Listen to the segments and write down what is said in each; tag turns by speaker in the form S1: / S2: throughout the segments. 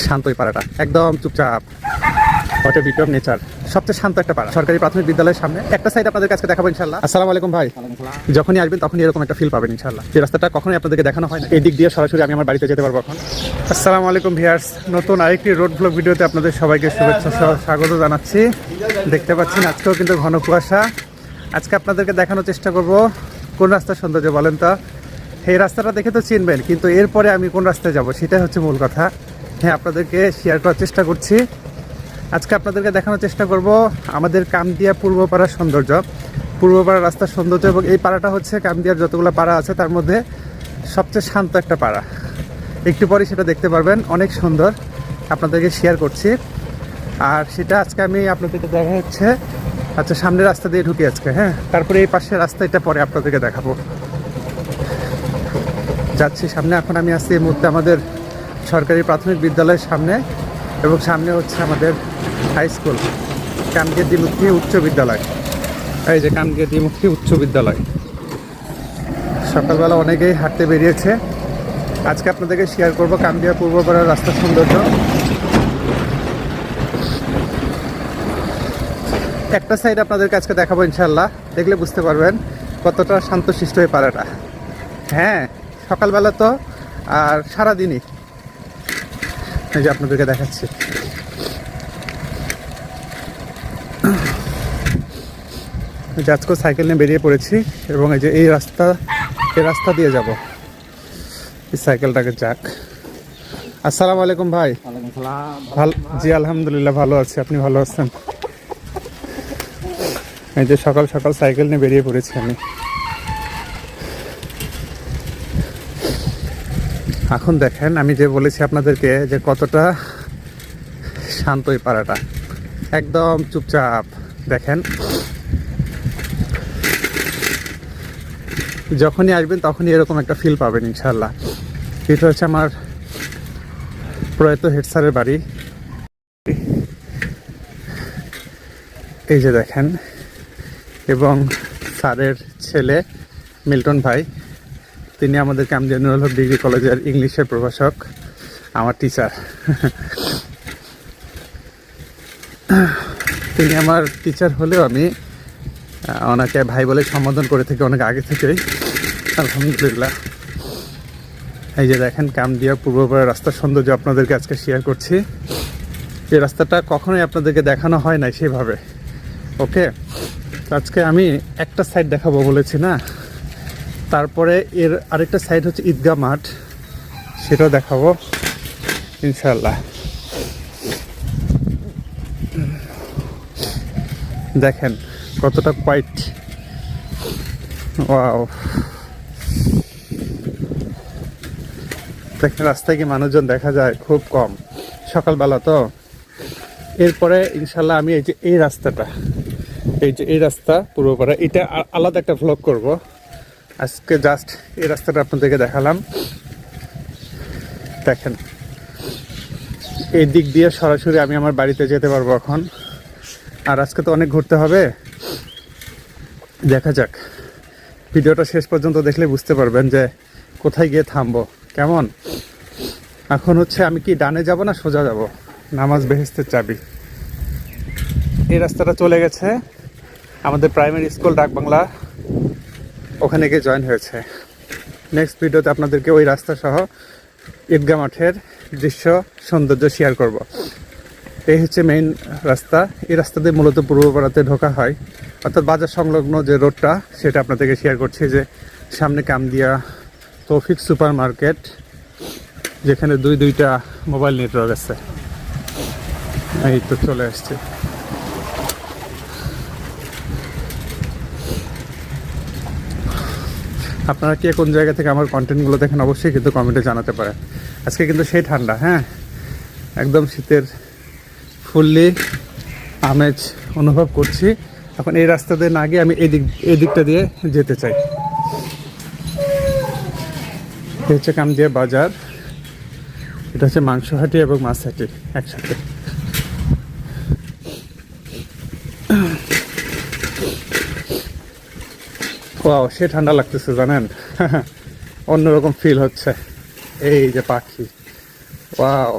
S1: শান্ত এই পাড়াটা, একদম চুপচাপ। What a beauty of nature. সবচেয়ে শান্ত একটা পাড়া, সরকারি প্রাথমিক বিদ্যালয়ের সামনে। একটা সাইড আপনাদের কাছে দেখাবো ইনশাআল্লাহ। আসসালামু আলাইকুম ভাই। যখনই আসবেন তখনই এরকম একটা ফিল পাবেন ইনশাআল্লাহ। এই রাস্তাটা কখনোই আপনাদেরকে দেখানো হয় না, এই দিক দিয়ে সরাসরি আমি আমার বাড়িতে যেতে পারবো এখন। আসসালামু আলাইকুম ভিউয়ার্স, নতুন আরেকটি রোড ব্লগ ভিডিওতে আপনাদের সবাইকে শুভেচ্ছা সহ স্বাগত জানাচ্ছি। দেখতে পাচ্ছেন আজকেও কিন্তু ঘন কুয়াশা। আজকে আপনাদেরকে দেখানোর চেষ্টা করব কোন রাস্তার সৌন্দর্য বলেন তো। এই রাস্তাটা দেখে তো চিনবেন, কিন্তু এরপরে আমি কোন রাস্তায় যাব সেটাই হচ্ছে মূল কথা। হ্যাঁ, আপনাদেরকে শেয়ার করার চেষ্টা করছি। আজকে আপনাদেরকে দেখানোর চেষ্টা করব আমাদের কামদিয়া পূর্বপাড়ার সৌন্দর্য, পূর্বপাড়া রাস্তার সৌন্দর্য। এবং এই পাড়াটা হচ্ছে কামদিয়ার যতগুলো পাড়া আছে তার মধ্যে সবচেয়ে শান্ত একটা পাড়া। একটু পরে সেটা দেখতে পারবেন, অনেক সুন্দর, আপনাদেরকে শেয়ার করছি। আর সেটা আজকে আমি আপনাদেরকে দেখা হচ্ছে আচ্ছা সামনের রাস্তা দিয়ে ঢুকি আজকে। হ্যাঁ, তারপরে এই পাশের রাস্তা এটা পরে আপনাদেরকে দেখাবো। যাচ্ছি সামনে। এখন আমি আসছি এই মুহূর্তে আমাদের সরকারি প্রাথমিক বিদ্যালয়ের সামনে, এবং সামনে হচ্ছে আমাদের হাই স্কুল কামদিয়া দ্বিমুখী উচ্চ বিদ্যালয়। এই যে কামদিয়া দ্বিমুখী উচ্চ বিদ্যালয়। সকালবেলা অনেকেই হাঁটতে বেরিয়েছে। আজকে আপনাদেরকে শেয়ার করব কামদিয়া পূর্বপাড়ার রাস্তার সৌন্দর্য। একটা সাইড আপনাদেরকে আজকে দেখাবো ইনশাল্লাহ, দেখলে বুঝতে পারবেন কতটা শান্তশিষ্ট এই পাড়াটা। হ্যাঁ, সকালবেলা তো আর সারাদিনই। এই যে আপনাদেরকে দেখাচ্ছি। আজকে সাইকেল নিয়ে বেরিয়ে পড়েছি, এবং এই যে এই রাস্তা দিয়ে যাব। এই সাইকেলটাকে যাক। আসসালামু আলাইকুম ভাই। ভালো, জি আলহামদুলিল্লাহ ভালো আছি, আপনি ভালো আছেন? এই যে সকাল সকাল সাইকেল নিয়ে বেরিয়ে পড়েছি আমি। এখন দেখেন, আমি যে বলেছি আপনাদেরকে যে কতটা শান্ত এই পাড়াটা, একদম চুপচাপ। দেখেন, যখনই আসবেন তখনই এরকম একটা ফিল পাবেন ইনশাল্লাহ। এটা হচ্ছে আমার প্রয়াত হেড স্যারের বাড়ি। এই যে দেখেন, এবং স্যারের ছেলে মিল্টন ভাই, তিনি আমাদের কামদিয়া নুরুল হক ডিগ্রি কলেজের ইংলিশের প্রভাষক, আমার টিচার। তিনি আমার টিচার হলেও আমি ওনাকে ভাই বলে সম্বোধন করে থাকি অনেক আগে থেকেই, আলহামদুলিল্লাহ। এই যে দেখেন কামদিয়া পূর্বপাড়ার রাস্তার সৌন্দর্য আপনাদেরকে আজকে শেয়ার করছি। এই রাস্তাটা কখনোই আপনাদেরকে দেখানো হয় না সেভাবে। ওকে, আজকে আমি একটা সাইড দেখাবো বলেছি না, তারপরে এর আরেকটা সাইড হচ্ছে ঈদগাহ মাঠ, সেটাও দেখাবো ইনশাল্লাহ। দেখেন কতটা কোয়াইট। ওয়াও, দেখেন রাস্তায় কি মানুষজন দেখা যায়? খুব কম, সকালবেলা তো। এরপরে ইনশাল্লাহ আমি এই রাস্তাটা, এই রাস্তা পূর্বপাড়া, এটা আলাদা একটা ভ্লগ করব। আজকে জাস্ট এই রাস্তাটা আপনাদেরকে দেখালাম। দেখেন, এই দিক দিয়ে সরাসরি আমি আমার বাড়িতে যেতে পারবো এখন। আর আজকে তো অনেক ঘুরতে হবে, দেখা যাক। ভিডিওটা শেষ পর্যন্ত দেখলে বুঝতে পারবেন যে কোথায় গিয়ে থামবো। কেমন? এখন হচ্ছে আমি কি ডানে যাব না সোজা যাব? নামাজ বেহেস্তের চাবি। এই রাস্তাটা চলে গেছে আমাদের প্রাইমারি স্কুল ডাকবাংলা, ওখানে গিয়ে জয়েন হয়েছে। নেক্সট ভিডিওতে আপনাদেরকে ওই রাস্তা সহ ঈদগাহ মাঠের দৃশ্য সৌন্দর্য শেয়ার করব। এই হচ্ছে মেইন রাস্তা। এই রাস্তা দিয়ে মূলত পূর্বপাড়াতে ঢোকা হয়, অর্থাৎ বাজার সংলগ্ন যে রোডটা সেটা আপনাদেরকে শেয়ার করছি। যে সামনে কামদিয়া তৌফিক সুপার মার্কেট, যেখানে দুইটা মোবাইল নেটওয়ার্ক আছে। এই তো চলে আসছে। আপনারা কে কোন জায়গা থেকে আমার কন্টেন্টগুলো দেখেন অবশ্যই কিন্তু কমেন্টে জানাতে পারেন। আজকে কিন্তু সেই ঠান্ডা, হ্যাঁ, একদম শীতের ফুললি আমেজ অনুভব করছি। এখন এই রাস্তা দিয়ে না গিয়ে আমি এই দিকটা দিয়ে যেতে চাই। এটা হচ্ছে কামদিয়া বাজার, এটা হচ্ছে মাংসহাটি এবং মাছহাটি একসাথে। ওয়াও, সে ঠান্ডা লাগতেছে জানেন, অন্যরকম ফিল হচ্ছে। এই যে পাখি, ওয়াও।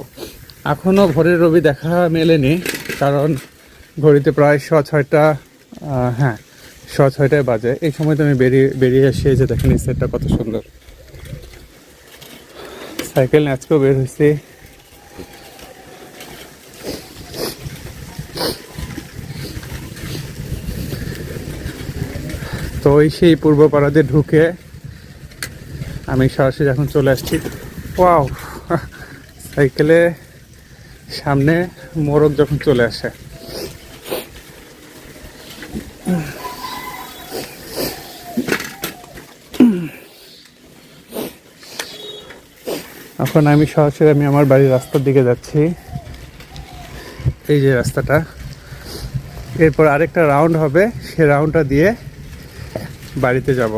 S1: এখনও ভোরের রবি দেখা মেলেনি, কারণ ঘড়িতে প্রায় 6:30, হ্যাঁ 6:30 বাজে। এই সময় তো আমি বেরিয়ে এসে যে দেখেন এই সেটটা কত সুন্দর। সাইকেল নিয়ে আজকেও বের হয়েছি। তো ওই সেই পূর্বপাড়াতে ঢুকে আমি সরাসরি এখন চলে আসছি। ওয়াও, সাইকেলে সামনে মোরগ যখন চলে আসে, এখন আমি সরাসরি আমার বাড়ির রাস্তার দিকে যাচ্ছি। এই যে রাস্তাটা, এরপর আরেকটা রাউন্ড হবে, সে রাউন্ডটা দিয়ে বাড়িতে যাব।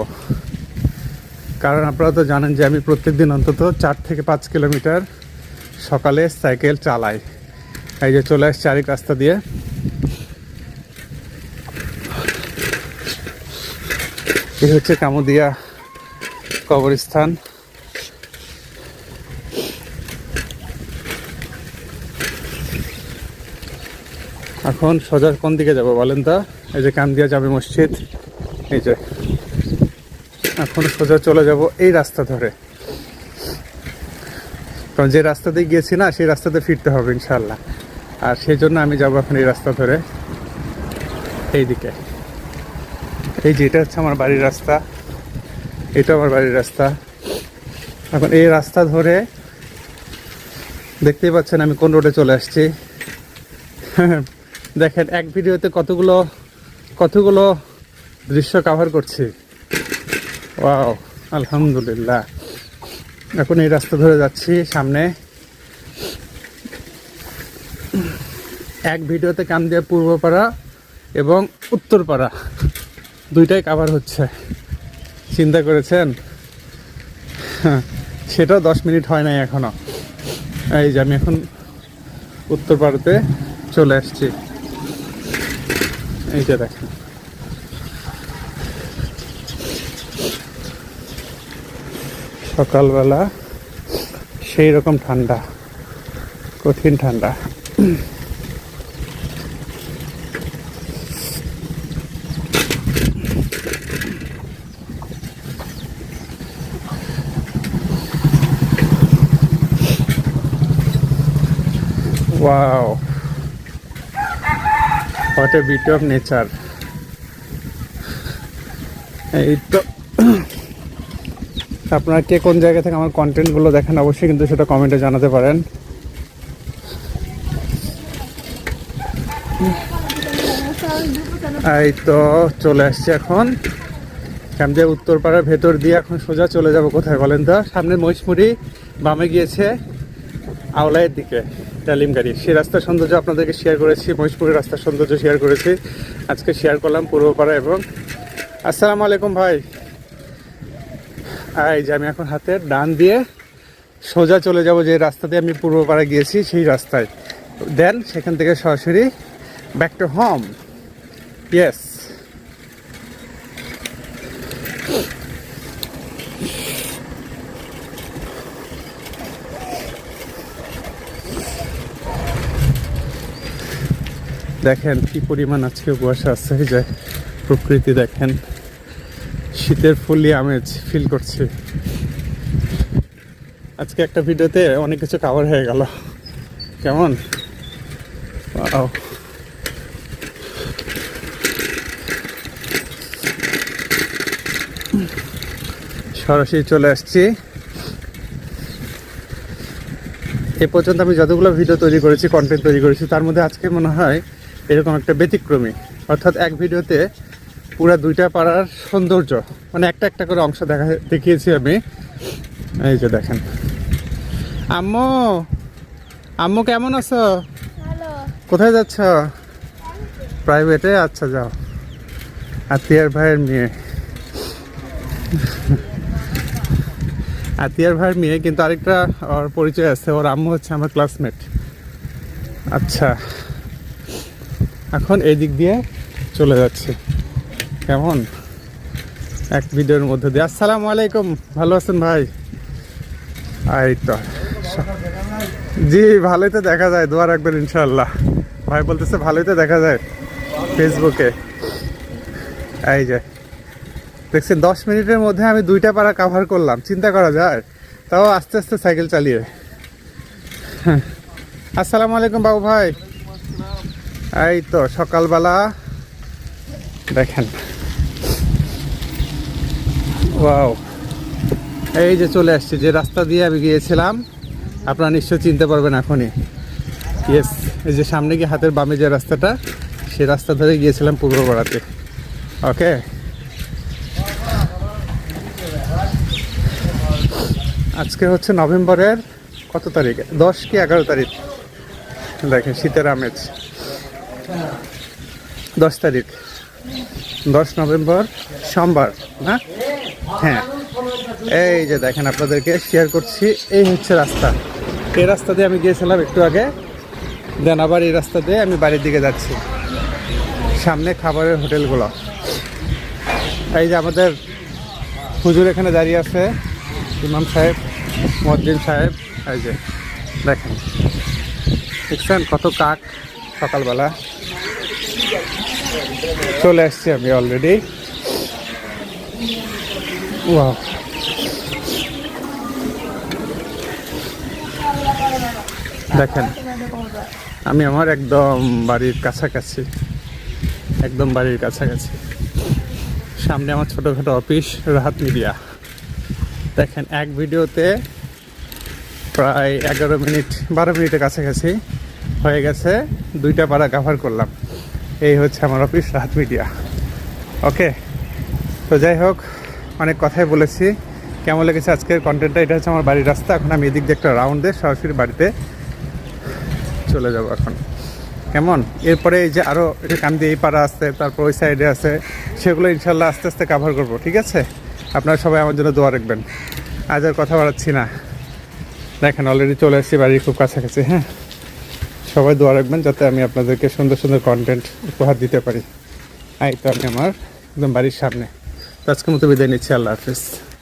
S1: কারণ আপনারা তো জানেন যে আমি প্রত্যেকদিন অন্তত 4 থেকে 5 কিলোমিটার সকালে সাইকেল চালাই। এই যে চলে আসছে আরেক রাস্তা দিয়ে। এই হচ্ছে কামুদিয়া কবরস্থান। এখন সোজা কোন দিকে যাব বলেন তো? এই যে কামদিয়া জামে মসজিদ, এই যে এখন সোজা চলে যাব এই রাস্তা ধরে, কারণ যে রাস্তা দিয়ে গিয়েছি না সেই রাস্তাতে ফিরতে হবে ইনশাল্লাহ। আর সেই জন্য আমি যাব এখন এই রাস্তা ধরে এই দিকে। এই যে এটা হচ্ছে আমার বাড়ির রাস্তা, এটা আমার বাড়ির রাস্তা। এখন এই রাস্তা ধরে দেখতেই পাচ্ছেন আমি কোন রোডে চলে আসছি। দেখেন এক ভিডিওতে কতগুলো দৃশ্য কভার করছি। ওয়াও, আলহামদুলিল্লাহ। এখন এই রাস্তা ধরে যাচ্ছি সামনে। এক ভিডিওতে কামদিয়া পূর্বপাড়া এবং উত্তরপাড়া দুইটাই কভার হচ্ছে, চিন্তা করেছেন? সেটাও 10 মিনিট হয় নাই এখনো। এই যে আমি এখন উত্তরপাড়াতে চলে আসছি। এই যে দেখেন, সকালবেলা সেই রকম ঠান্ডা, কঠিন ঠান্ডা। Wow, what a beauty of nature. এই তো আপনারা কে কোন জায়গা থেকে আমার কন্টেন্টগুলো দেখেন অবশ্যই কিন্তু সেটা কমেন্টে জানাতে পারেন। এই তো চলে আসছে এখন কামদিয়া উত্তরপাড়ার ভেতর দিয়ে। এখন সোজা চলে যাব কোথায় বলেন তো? সামনে মহিষমুড়ি, বামে গিয়েছে আওলাইয়ের দিকে তালিম গাড়ি। সেই রাস্তার সৌন্দর্য আপনাদেরকে শেয়ার করেছি, মহিষমুড়ির রাস্তার সৌন্দর্য শেয়ার করেছি, আজকে শেয়ার করলাম পূর্বপাড়া। এবং আসসালামু আলাইকুম ভাই। এই যে আমি এখন হাতের ডান দিয়ে সোজা চলে যাব যে রাস্তা দিয়ে আমি পূর্বপাড়া গিয়েছি সেই রাস্তায়, দেন সেখান থেকে সরাসরি ব্যাক টু হোম। ইয়েস, দেখেন কি পরিমাণ আজকে কুয়াশা আছে। এই যে প্রকৃতি দেখেন, শীতের ফুললি আমেজ ফিল করছি। আজকে একটা ভিডিওতে অনেক কিছু কভার হয়ে গেল, কেমন? ওয়াও, সরাসরি চলে আসছি। এ পর্যন্ত আমি যতগুলো ভিডিও তৈরি করেছি, কন্টেন্ট তৈরি করেছি, তার মধ্যে আজকে মনে হয় এরকম একটা ব্যতিক্রমী। অর্থাৎ এক ভিডিওতে পুরো 2টা পাড়ার সৌন্দর্য, মানে একটা করে অংশ দেখিয়েছি আমি। এই যে দেখেন, আম্মু আম্মু কেমন আছো? কোথায় যাচ্ছ? প্রাইভেটে? আচ্ছা যাও। আতিয়ার ভাইয়ের মেয়ে, আতিয়ার ভাইয়ের মেয়ে, কিন্তু আরেকটা ওর পরিচয় আছে, ওর আম্মু হচ্ছে আমার ক্লাসমেট। আচ্ছা, এখন এই দিক দিয়ে চলে যাচ্ছে, কেমন এক ভিডিওর মধ্যে দিয়ে। আসসালামু আলাইকুম, ভালো আছেন ভাই? এই তো জি ভালোই তো দেখা যায়, দোয়া রাখবেন ইনশাআল্লাহ। ভাই বলতেছে ভালোই তো দেখা যায় ফেসবুকে। এই যে দেখছেন 10 মিনিটের মধ্যে আমি 2টা পাড়া কাভার করলাম, চিন্তা করা যায়, তাও আস্তে আস্তে সাইকেল চালিয়ে। আসসালামু আলাইকুম বাবু ভাই। এই তো সকালবেলা দেখেন, ওয়াও, এই যে চলে আসছে যে রাস্তা দিয়ে আমি গিয়েছিলাম, আপনারা নিশ্চয়ই চিনতে পারবেন এখনই। ইয়েস, এই যে সামনে গিয়ে হাতের বামে যে রাস্তাটা, সেই রাস্তা ধরে গিয়েছিলাম পূর্বপাড়াতে। ওকে, আজকে হচ্ছে নভেম্বরের কত তারিখ, 10 কি 11 তারিখ। দেখেন শীতের আমেজ, 10 তারিখ, 10 নভেম্বর সোমবার না? হ্যাঁ, এই যে দেখেন আপনাদেরকে শেয়ার করছি, এই হচ্ছে রাস্তা। এই রাস্তা দিয়ে আমি গিয়েছিলাম একটু আগে, দেন আবার এই রাস্তা দিয়ে আমি বাড়ির দিকে যাচ্ছি। সামনে খাবারের হোটেলগুলো, এই যে আমাদের হুজুর এখানে দাঁড়িয়ে আছে, ইমাম সাহেব, মুয়াজ্জিন সাহেব। এই যে দেখেন, দেখছেন কত কাক সকালবেলা। চলে আসছি আমি অলরেডি। ওয়াও, দেখেন আমি আমার একদম বাড়ির কাছাকাছি, একদম বাড়ির কাছাকাছি। সামনে আমার ছোটোখাটো অফিস রাহাত মিডিয়া। দেখেন এক ভিডিওতে প্রায় 11 মিনিট 12 মিনিটের কাছাকাছি হয়ে গেছে, 2টা পাড়া কভার করলাম। এই হচ্ছে আমার অফিস রাহাত মিডিয়া। ওকে, তো যাই হোক, অনেক কথাই বলেছি। কেমন লেগেছে আজকের কন্টেন্টটা? এটা হচ্ছে আমার বাড়ির রাস্তা। এখন আমি এদিক দিয়ে একটা রাউন্ড দিয়ে সরাসরি বাড়িতে চলে যাব এখন। কেমন, এরপরে এই যে আরও কান দিয়ে এই পাড়া আছে, তারপর ওই সাইডে আছে, সেগুলো ইনশাল্লাহ আস্তে আস্তে কভার করবো। ঠিক আছে, আপনারা সবাই আমার জন্য দোয়া রাখবেন। আজ আর কথা বাড়াচ্ছি না, দেখেন অলরেডি চলে আসছি বাড়ির খুব কাছাকাছি। হ্যাঁ, সবাই দোয়া রাখবেন যাতে আমি আপনাদেরকে সুন্দর সুন্দর কন্টেন্ট উপহার দিতে পারি। এই তো আমি আমার একদম বাড়ির সামনে। তো আজকের মতো বিদায় নিচ্ছি, আল্লাহ হাফিজ।